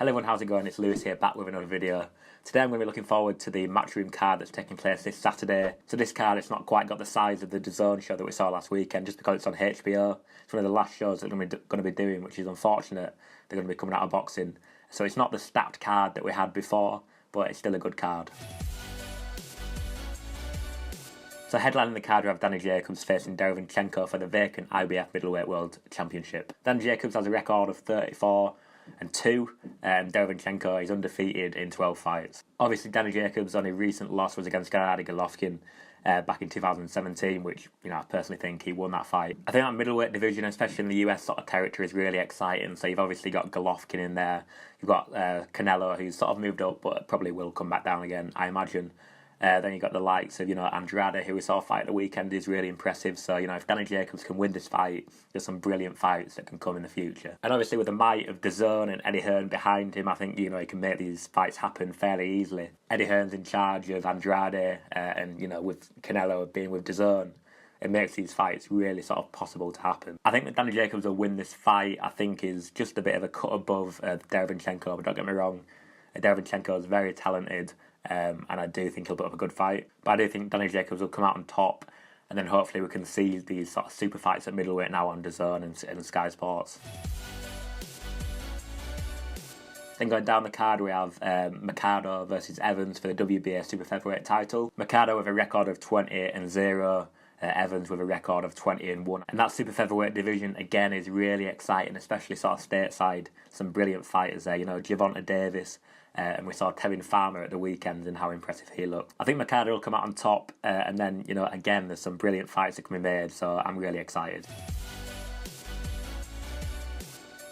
Hello everyone, how's it going? It's Lewis here, back with another video. Today I'm going to be looking forward to the Matchroom card that's taking place this Saturday. So this card, it's not quite got the size of the DAZN show that we saw last weekend, just because it's on HBO. It's one of the last shows that they're going to be doing, which is unfortunate. They're going to be coming out of boxing. So it's not the stacked card that we had before, but it's still a good card. So headlining the card, we have Danny Jacobs facing Derevyanchenko for the vacant IBF Middleweight World Championship. Danny Jacobs has a record of 34-2, and Derevyanchenko is undefeated in 12 fights. Obviously, Danny Jacobs' only recent loss was against Gennady Golovkin back in 2017, which I personally think he won that fight. I think that middleweight division, especially in the US sort of territory, is really exciting. So you've obviously got Golovkin in there, you've got Canelo, who's sort of moved up, but probably will come back down again, I imagine. Then you've got the likes of, Andrade, who we saw fight at the weekend, is really impressive. So, if Danny Jacobs can win this fight, there's some brilliant fights that can come in the future. And obviously with the might of DAZN and Eddie Hearn behind him, I think, he can make these fights happen fairly easily. Eddie Hearn's in charge of Andrade, and, with Canelo being with DAZN, it makes these fights really sort of possible to happen. I think that Danny Jacobs will win this fight, I think, is just a bit of a cut above Derevyanchenko, but don't get me wrong, Derevyanchenko is very talented. And I do think he'll put up a good fight. But I do think Danny Jacobs will come out on top, and then hopefully we can see these sort of super fights at middleweight now on DAZN and Sky Sports. Then going down the card, we have Mercado versus Evans for the WBA super featherweight title. Mercado with a record of 20-0. Evans with a record of 20-1. And that super featherweight division, again, is really exciting, especially sort of stateside. Some brilliant fighters there, Gervonta Davis, and we saw Tevin Farmer at the weekend and how impressive he looked. I think Mercado will come out on top, and then, again, there's some brilliant fights that can be made, so I'm really excited.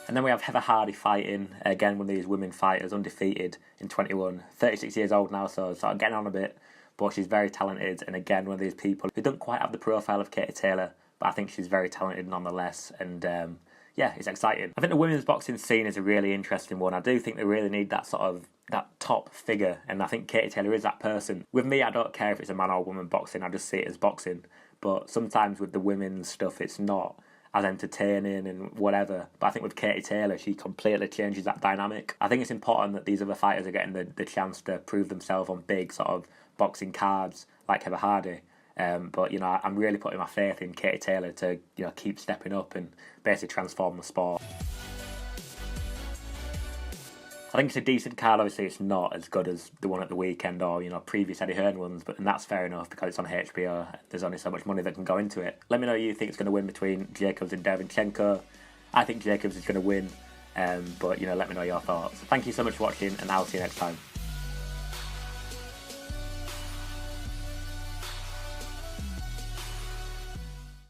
And then we have Heather Hardy fighting, again, one of these women fighters, undefeated in 21, 36 years old now, so sort of getting on a bit. But she's very talented, and again, one of these people who don't quite have the profile of Katie Taylor, but I think she's very talented nonetheless, and yeah, it's exciting. I think the women's boxing scene is a really interesting one. I do think they really need that top figure, and I think Katie Taylor is that person. With me, I don't care if it's a man or woman boxing, I just see it as boxing, but sometimes with the women's stuff, it's not as entertaining and whatever. But I think with Katie Taylor, she completely changes that dynamic. I think it's important that these other fighters are getting the chance to prove themselves on big sort of boxing cards like Heather Hardy. But I'm really putting my faith in Katie Taylor to keep stepping up and basically transform the sport. I think it's a decent card. Obviously, it's not as good as the one at the weekend or previous Eddie Hearn ones, and that's fair enough because it's on HBO. There's only so much money that can go into it. Let me know who you think it's going to win between Jacobs and Derevyanchenko. I think Jacobs is going to win, but let me know your thoughts. Thank you so much for watching, and I'll see you next time.